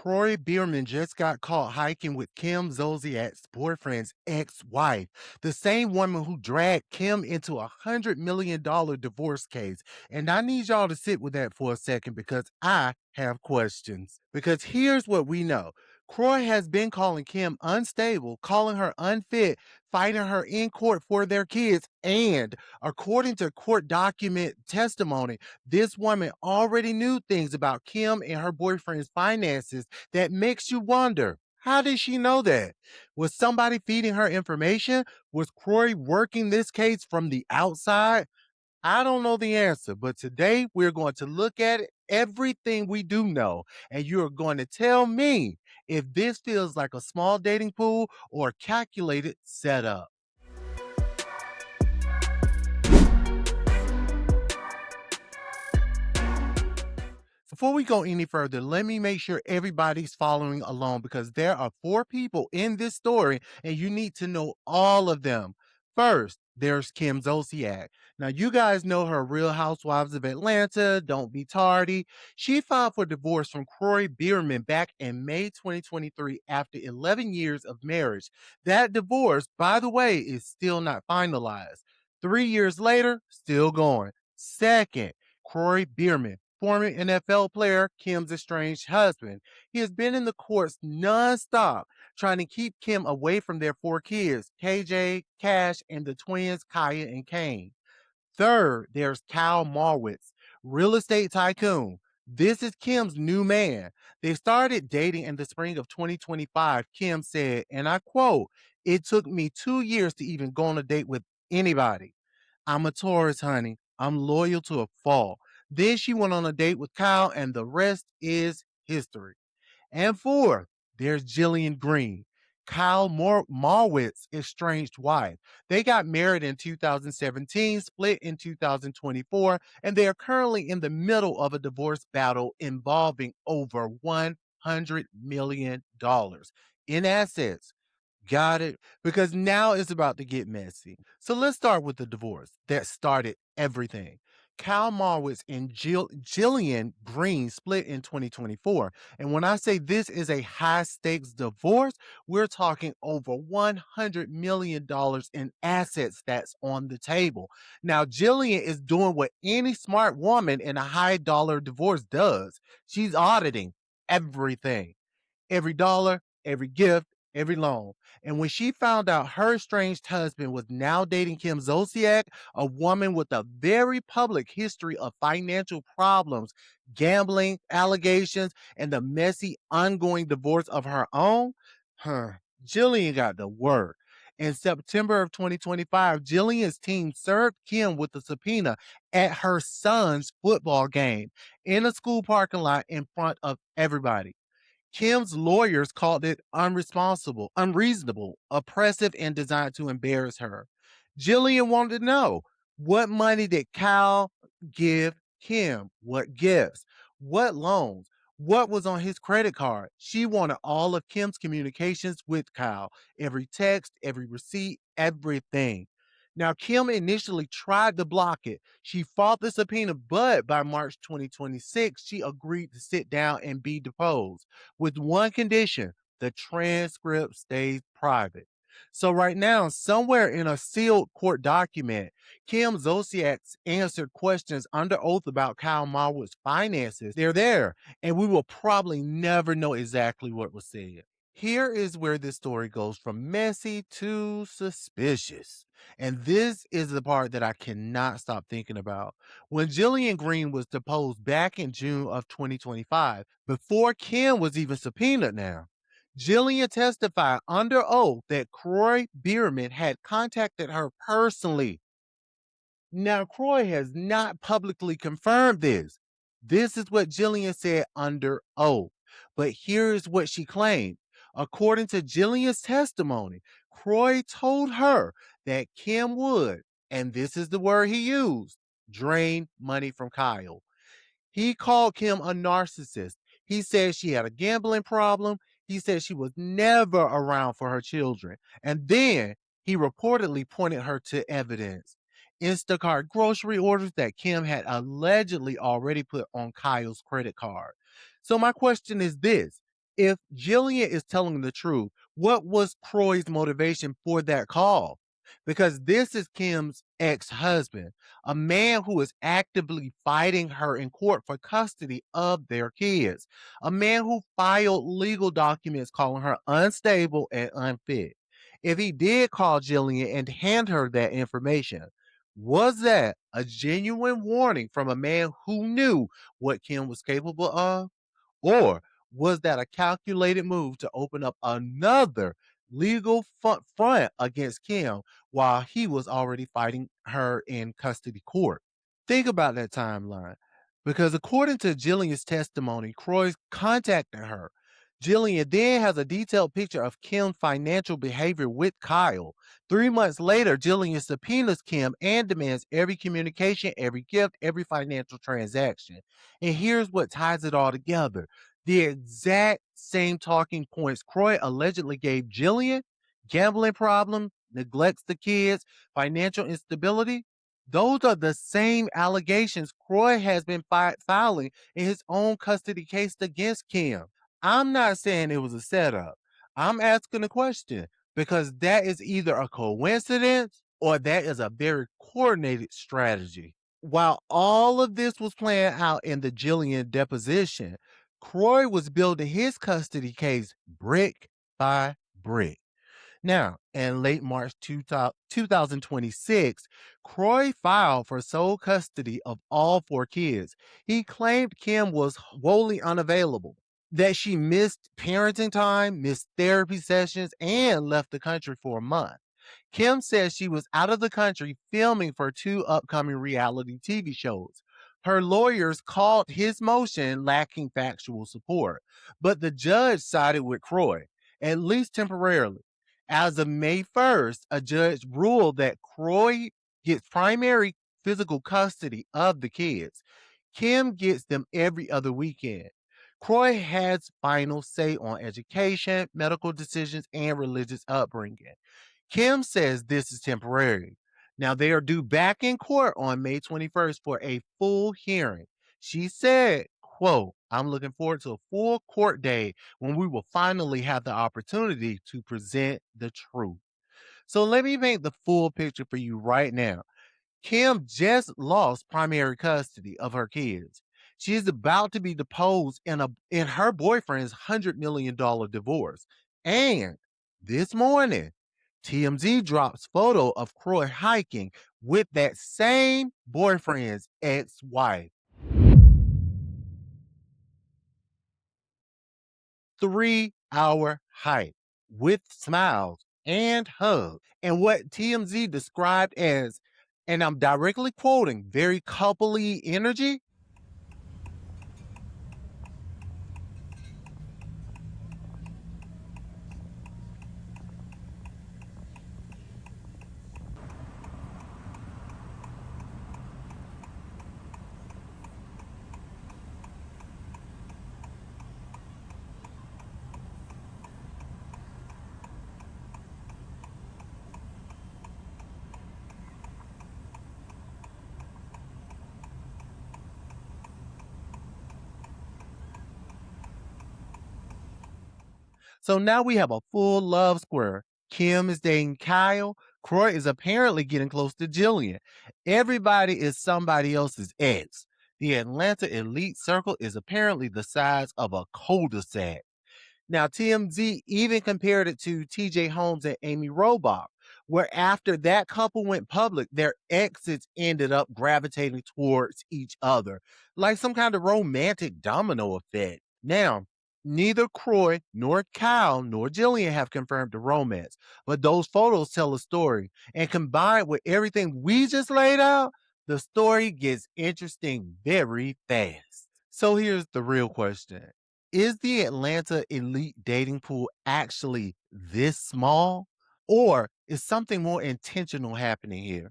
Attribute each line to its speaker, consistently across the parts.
Speaker 1: Kroy Biermann just got caught hiking with Kim Zolciak's boyfriend's ex-wife, the same woman who dragged Kim into $100 million divorce case. And I need y'all to sit with that for a second because I have questions. Because here's what we know. Kroy has been calling Kim unstable, calling her unfit, fighting her in court for their kids, and according to court document testimony, this woman already knew things about Kim and her boyfriend's finances that makes you wonder, how did she know that? Was somebody feeding her information? Was Kroy working this case from the outside? I don't know the answer, but today we're going to look at it, everything we do know, and you're going to tell me if this feels like a small dating pool or a calculated setup. Before we go any further, let me make sure everybody's following along because there are four people in this story and you need to know all of them. First, there's Kim Zolciak. Now, you guys know her Real Housewives of Atlanta, Don't Be Tardy. She filed for divorce from Kroy Biermann back in May 2023 after 11 years of marriage. That divorce, by the way, is still not finalized. 3 years later, still going. Second, Kroy Biermann, former NFL player Kim's estranged husband. He has been in the courts nonstop trying to keep Kim away from their four kids, KJ, Cash, and the twins, Kaya and Kane. Third, there's Kyle Marwitz, real estate tycoon. This is Kim's new man. They started dating in the spring of 2025. Kim said, and I quote, "It took me 2 years to even go on a date with anybody. I'm a Taurus, honey. I'm loyal to a fault." Then she went on a date with Kyle, and the rest is history. And fourth, there's Jillian Green, Kyle Marwitz's estranged wife. They got married in 2017, split in 2024, and they are currently in the middle of a divorce battle involving over $100 million in assets. Got it. Because now it's about to get messy. So let's start with the divorce that started everything. Cal Marwitz and Jillian Green split in 2024. And when I say this is a high stakes divorce, we're talking over $100 million in assets that's on the table. Now, Jillian is doing what any smart woman in a high dollar divorce does. She's auditing everything, every dollar, every gift, every loan. And when she found out her estranged husband was now dating Kim Zolciak, a woman with a very public history of financial problems, gambling allegations, and the messy ongoing divorce of her own, huh, Jillian got the work. In September of 2025, Jillian's team served Kim with a subpoena at her son's football game in a school parking lot in front of everybody. Kim's lawyers called it unresponsible, unreasonable, oppressive, and designed to embarrass her. Jillian wanted to know, what money did Kyle give Kim? What gifts? What loans? What was on his credit card? She wanted all of Kim's communications with Kyle, every text, every receipt, everything. Now, Kim initially tried to block it. She fought the subpoena, but by March 2026, she agreed to sit down and be deposed with one condition: the transcript stays private. So right now, somewhere in a sealed court document, Kim Zolciak's answered questions under oath about Kyle Marwood's finances. They're there, and we will probably never know exactly what was said. Here is where this story goes from messy to suspicious. And this is the part that I cannot stop thinking about. When Jillian Green was deposed back in June of 2025, before Kim was even subpoenaed now, Jillian testified under oath that Kroy Biermann had contacted her personally. Now, Kroy has not publicly confirmed this. This is what Jillian said under oath. But here's what she claimed. According to Jillian's testimony, Kroy told her that Kim would, and this is the word he used, drain money from Kyle. He called Kim a narcissist. He said she had a gambling problem. He said she was never around for her children. And then he reportedly pointed her to evidence: Instacart grocery orders that Kim had allegedly already put on Kyle's credit card. So my question is this: If Jillian is telling the truth, what was Kroy's motivation for that call? Because this is Kim's ex husband, a man who is actively fighting her in court for custody of their kids, a man who filed legal documents calling her unstable and unfit. If he did call Jillian and hand her that information, was that a genuine warning from a man who knew what Kim was capable of? Or was that a calculated move to open up another legal front against Kim while he was already fighting her in custody court? Think about that timeline. Because according to Jillian's testimony, Kroy contacted her. Jillian then has a detailed picture of Kim's financial behavior with Kyle. 3 months later, Jillian subpoenas Kim and demands every communication, every gift, every financial transaction. And here's what ties it all together: the exact same talking points Kroy allegedly gave Jillian: gambling problem, neglects the kids, financial instability. Those are the same allegations Kroy has been filing in his own custody case against Kim. I'm not saying it was a setup. I'm asking a question because that is either a coincidence or that is a very coordinated strategy. While all of this was playing out in the Jillian deposition, Kroy was building his custody case brick by brick. Now, in late March 2026, Kroy filed for sole custody of all four kids. He claimed Kim was wholly unavailable, that she missed parenting time, missed therapy sessions, and left the country for a month. Kim says she was out of the country filming for two upcoming reality TV shows. Her lawyers called his motion lacking factual support, but the judge sided with Kroy, at least temporarily. As of May 1st, a judge ruled that Kroy gets primary physical custody of the kids. Kim gets them every other weekend. Kroy has final say on education, medical decisions, and religious upbringing. Kim says this is temporary. Now they are due back in court on May 21st for a full hearing. She said, quote, "I'm looking forward to a full court day when we will finally have the opportunity to present the truth." So let me paint the full picture for you right now. Kim just lost primary custody of her kids. She is about to be deposed in her boyfriend's $100 million divorce. And this morning, TMZ drops photo of Kroy hiking with that same boyfriend's ex-wife. 3-hour hike with smiles and hugs. And what TMZ described as, and I'm directly quoting, very coupley energy. So now we have a full love square. Kim is dating Kyle. Kroy is apparently getting close to Jillian. Everybody is somebody else's ex. The Atlanta elite circle is apparently the size of a cul-de-sac. Now, TMZ even compared it to TJ Holmes and Amy Robach, where after that couple went public, their exes ended up gravitating towards each other, like some kind of romantic domino effect. Now, neither Kroy nor Kyle nor Jillian have confirmed the romance, but those photos tell a story. And combined with everything we just laid out, the story gets interesting very fast. So here's the real question: is the Atlanta elite dating pool actually this small? Or is something more intentional happening here?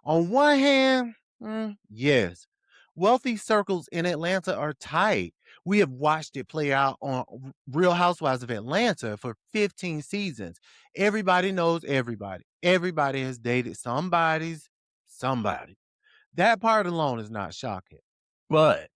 Speaker 1: On one hand, yes, wealthy circles in Atlanta are tight. We have watched it play out on Real Housewives of Atlanta for 15 seasons. Everybody knows everybody. Everybody has dated somebody. That part alone is not shocking. But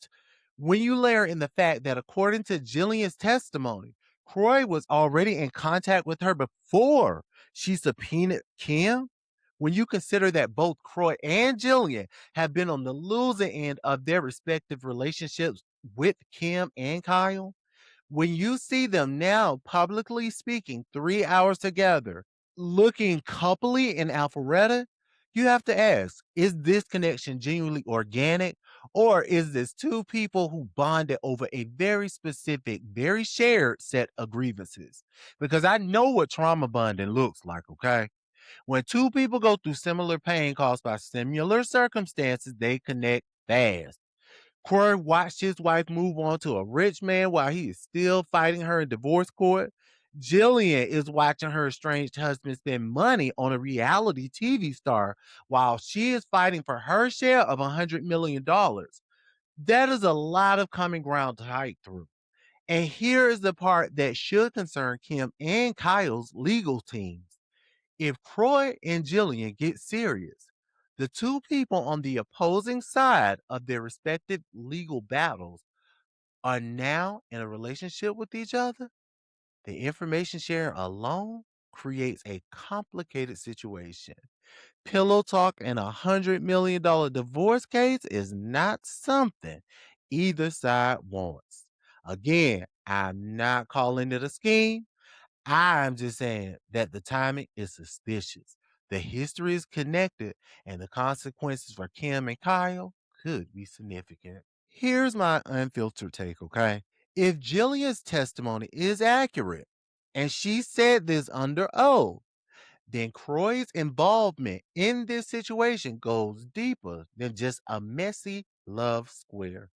Speaker 1: when you layer in the fact that according to Jillian's testimony, Kroy was already in contact with her before she subpoenaed Kim. When you consider that both Kroy and Jillian have been on the losing end of their respective relationships with Kim and Kyle, when you see them now publicly speaking 3 hours together, looking coupley in Alpharetta, you have to ask, is this connection genuinely organic? Or is this two people who bonded over a very specific, very shared set of grievances? Because I know what trauma bonding looks like, okay? When two people go through similar pain caused by similar circumstances, they connect fast. Kroy watched his wife move on to a rich man while he is still fighting her in divorce court. Jillian is watching her estranged husband spend money on a reality TV star while she is fighting for her share of $100 million. That is a lot of common ground to hike through. And here is the part that should concern Kim and Kyle's legal teams. If Kroy and Jillian get serious, the two people on the opposing side of their respective legal battles are now in a relationship with each other. The information sharing alone creates a complicated situation. Pillow talk and $100 million divorce case is not something either side wants. Again, I'm not calling it a scheme. I'm just saying that the timing is suspicious. The history is connected, and the consequences for Kim and Kyle could be significant. Here's my unfiltered take, okay? If Jillian's testimony is accurate, and she said this under oath, then Kroy's involvement in this situation goes deeper than just a messy love square.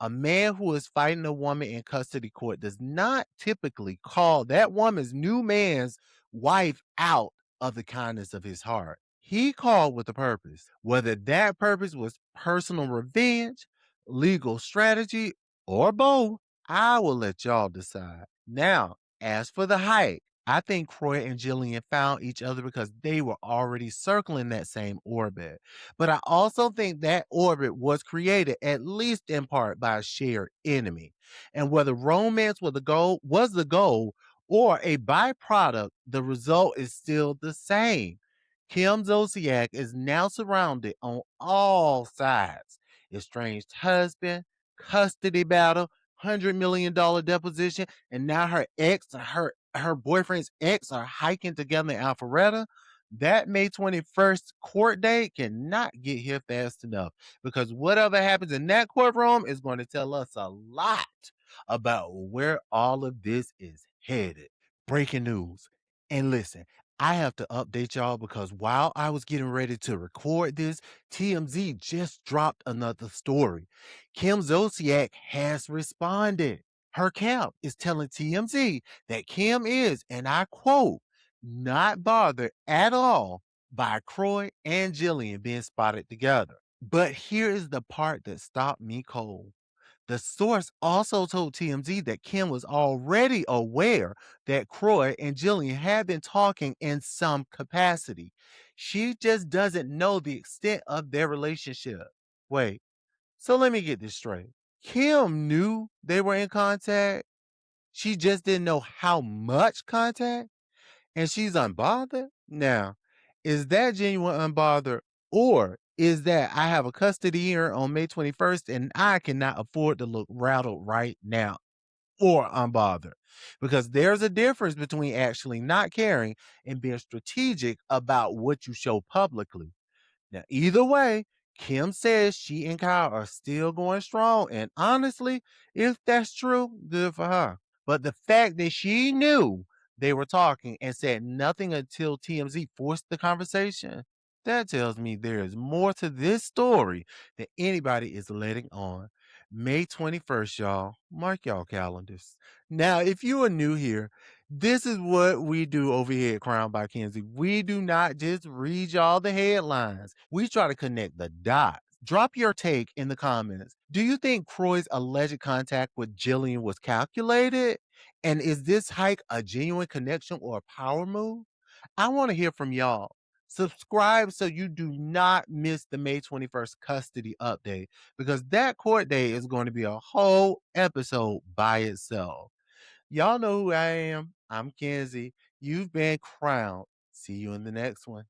Speaker 1: A man who is fighting a woman in custody court does not typically call that woman's new man's wife out of the kindness of his heart. He called with a purpose. Whether that purpose was personal revenge, legal strategy, or both, I will let y'all decide. Now, as for the hype, I think Kroy and Jillian found each other because they were already circling that same orbit. But I also think that orbit was created, at least in part, by a shared enemy. And whether romance was the goal or a byproduct, the result is still the same. Kim Zolciak is now surrounded on all sides. Estranged husband, custody battle, $100 million deposition, and now her boyfriend's ex are hiking together in Alpharetta. That May 21st court date cannot get here fast enough because whatever happens in that courtroom is going to tell us a lot about where all of this is headed. Breaking news. And listen, I have to update y'all because while I was getting ready to record this, TMZ just dropped another story. Kim Zolciak has responded. Her camp is telling TMZ that Kim is, and I quote, not bothered at all by Kroy and Jillian being spotted together. But here is the part that stopped me cold. The source also told TMZ that Kim was already aware that Kroy and Jillian had been talking in some capacity. She just doesn't know the extent of their relationship. Wait, so let me get this straight. Kim knew they were in contact. She just didn't know how much contact, and she's unbothered. Now, is that genuine unbothered, or is that I have a custody hearing on May 21st and I cannot afford to look rattled right now or unbothered? Because there's a difference between actually not caring and being strategic about what you show publicly. Now, either way, Kim says she and Kyle are still going strong. And honestly, if that's true, good for her. But the fact that she knew they were talking and said nothing until TMZ forced the conversation, that tells me there is more to this story than anybody is letting on. May 21st, y'all. Mark y'all calendars. Now, if you are new here, this is what we do over here at Crown by Kenzie. We do not just read y'all the headlines. We try to connect the dots. Drop your take in the comments. Do you think Kroy's alleged contact with Jillian was calculated? And is this hike a genuine connection or a power move? I want to hear from y'all. Subscribe so you do not miss the May 21st custody update because that court day is going to be a whole episode by itself. Y'all know who I am. I'm Kenzie. You've been crowned. See you in the next one.